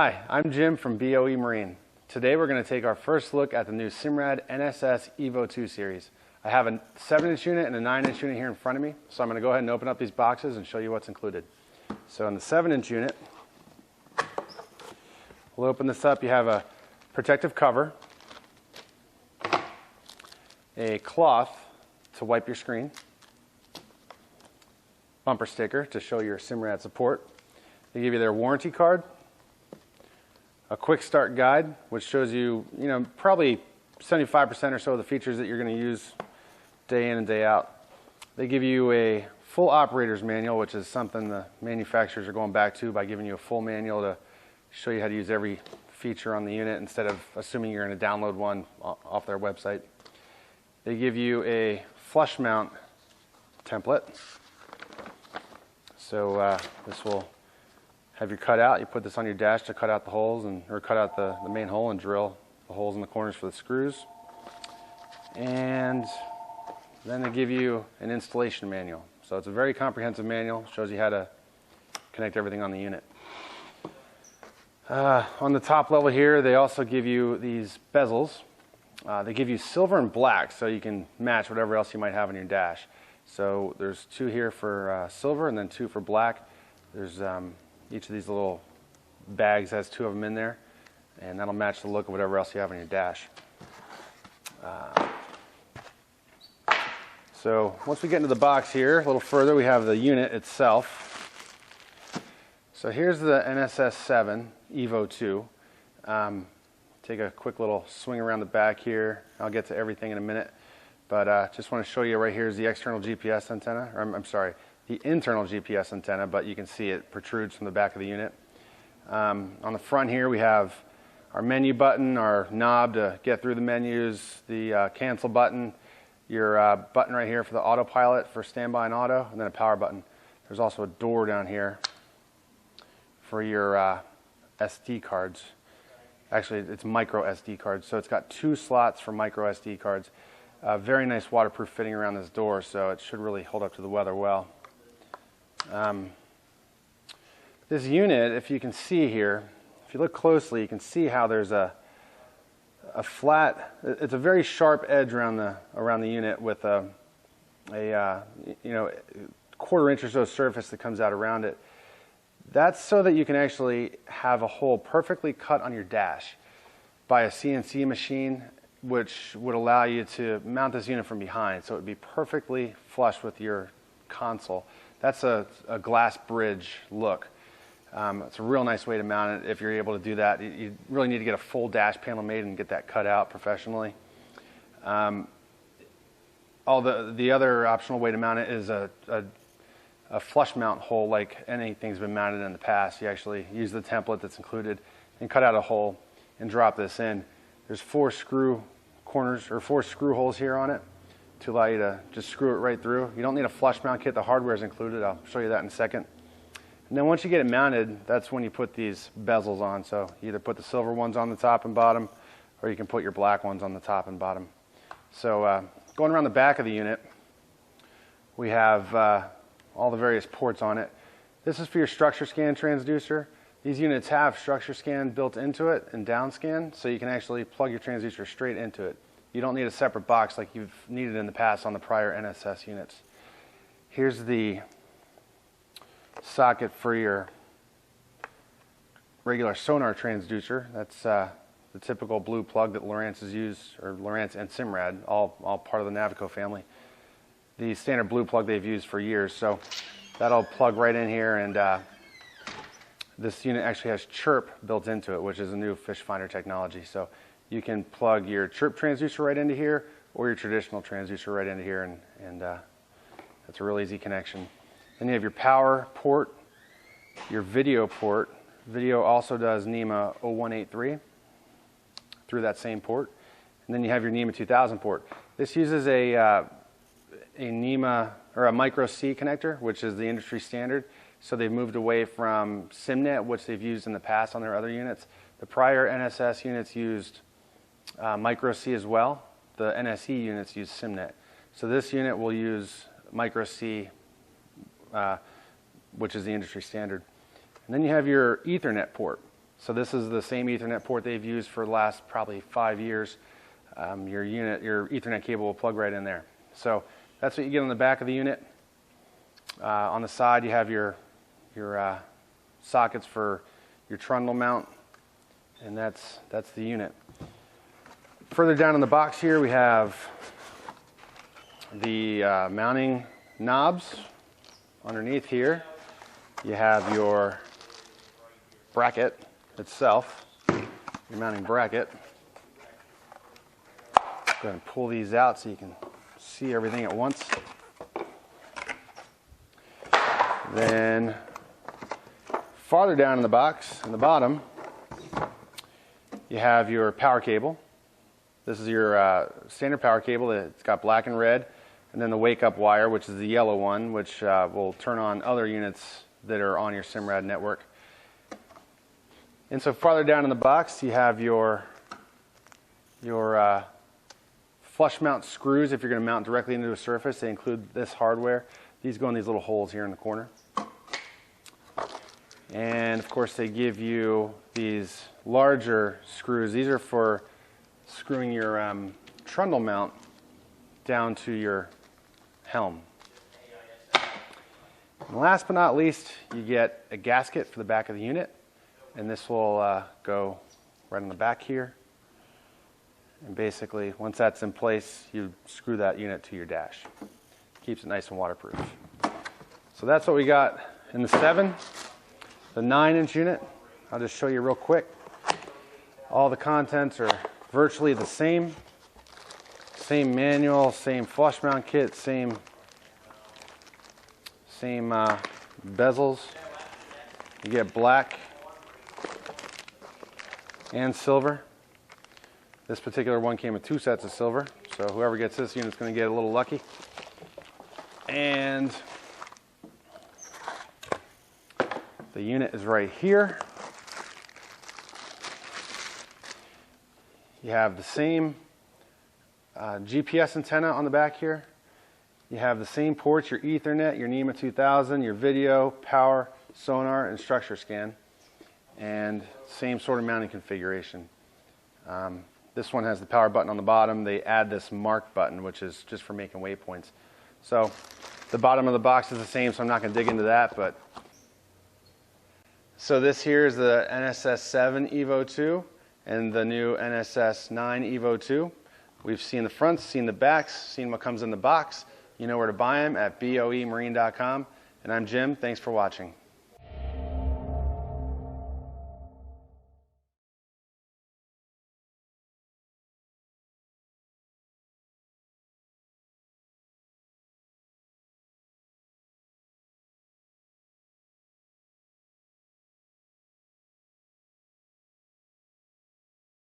Hi, I'm Jim from BOE Marine. Today we're going to take our first look at the new Simrad NSS Evo2 series. I have a 7-inch unit and a 9-inch unit here in front of me, so I'm going to go ahead and open up these boxes and show you what's included. So in the 7-inch unit, we'll open this up. You have a protective cover, a cloth to wipe your screen, bumper sticker to show your Simrad support. They give you their warranty card, a quick start guide, which shows you, probably 75% or so of the features that you're going to use day in and day out. They give you a full operator's manual, which is something the manufacturers are going back to by giving you a full manual to show you how to use every feature on the unit instead of assuming you're going to download one off their website. They give you a flush mount template. So this will have your cutout. You put this on your dash to cut out the holes or cut out the main hole and drill the holes in the corners for the screws. And then they give you an installation manual. So it's a very comprehensive manual. Shows you how to connect everything on the unit. On the top level here, they also give you these bezels. They give you silver and black so you can match whatever else you might have on your dash. So there's 2 here for silver and then 2 for black. There's each of these little bags has 2 of them in there, and that'll match the look of whatever else you have on your dash. So once we get into the box here, a little further, we have the unit itself. So here's the NSS 7 Evo2. Take a quick little swing around the back here. I'll get to everything in a minute, but just want to show you right here is the external GPS antenna, or I'm sorry, the internal GPS antenna, but you can see it protrudes from the back of the unit. On the front here we have our menu button, our knob to get through the menus, the cancel button, your button right here for the autopilot for standby and auto, and then a power button. There's also a door down here for your SD cards. Actually, it's micro SD cards, so it's got 2 slots for micro SD cards. Very nice waterproof fitting around this door, so it should really hold up to the weather well. This unit, if you can see here, if you look closely, you can see how there's a flat, it's a very sharp edge around the unit with a 1/4 inch or so surface that comes out around it. That's so that you can actually have a hole perfectly cut on your dash by a CNC machine, which would allow you to mount this unit from behind, so it would be perfectly flush with your console. That's a glass bridge look. It's a real nice way to mount it if you're able to do that. You really need to get a full dash panel made and get that cut out professionally. All the other optional way to mount it is a flush mount hole like anything's been mounted in the past. You actually use the template that's included and cut out a hole and drop this in. There's 4 screw corners or 4 screw holes here on it to allow you to just screw it right through. You don't need a flush mount kit. The hardware is included. I'll show you that in a second. And then once you get it mounted, that's when you put these bezels on. So you either put the silver ones on the top and bottom, or you can put your black ones on the top and bottom. So going around the back of the unit, we have all the various ports on it. This is for your structure scan transducer. These units have structure scan built into it and down scan, so you can actually plug your transducer straight into it. You don't need a separate box like you've needed in the past on the prior NSS units. Here's the socket for your regular sonar transducer. That's the typical blue plug that Lowrance has used, or Lowrance and Simrad, all part of the Navico family. The standard blue plug they've used for years, so that'll plug right in here, and this unit actually has chirp built into it, which is a new fish finder technology. So you can plug your chirp transducer right into here or your traditional transducer right into here, and that's a real easy connection. Then you have your power port, your video port. Video also does NEMA 0183 through that same port. And then you have your NEMA 2000 port. This uses a NEMA or a micro C connector, which is the industry standard. So they've moved away from SIMNet, which they've used in the past on their other units. The prior NSS units used micro C as well. The NSE units use SIMNet. So this unit will use micro C, which is the industry standard. And then you have your Ethernet port. So this is the same Ethernet port they've used for the last probably 5 years. Your Ethernet cable will plug right in there. So that's what you get on the back of the unit. On the side, you have your sockets for your trundle mount, and that's the unit. Further down in the box here, we have the mounting knobs. Underneath here, you have your bracket itself, your mounting bracket. Go ahead and pull these out so you can see everything at once. Then farther down in the box, in the bottom, you have your power cable. This is your standard power cable. It's got black and red, and then the wake-up wire, which is the yellow one, which will turn on other units that are on your Simrad network. And so farther down in the box, you have your flush mount screws. If you're going to mount directly into a surface, they include this hardware. These go in these little holes here in the corner. And of course, they give you these larger screws. These are for screwing your trundle mount down to your helm. And last but not least, you get a gasket for the back of the unit, and this will go right on the back here. And basically, once that's in place, you screw that unit to your dash. Keeps it nice and waterproof. So that's what we got in the 7. The 9-inch unit, I'll just show you real quick. All the contents are virtually the same. Same manual, same flush mount kit, same bezels. You get black and silver. This particular one came with 2 sets of silver, so whoever gets this unit is going to get a little lucky. And the unit is right here. You have the same GPS antenna on the back here. You have the same ports, your Ethernet, your NEMA 2000, your video, power, sonar, and structure scan, and same sort of mounting configuration. This one has the power button on the bottom. They add this mark button, which is just for making waypoints. So the bottom of the box is the same, so I'm not going to dig into that. But so this here is the NSS 7 Evo2 and the new NSS 9 Evo2. We've seen the fronts, seen the backs, seen what comes in the box. You know where to buy them at boemarine.com. And I'm Jim. Thanks for watching.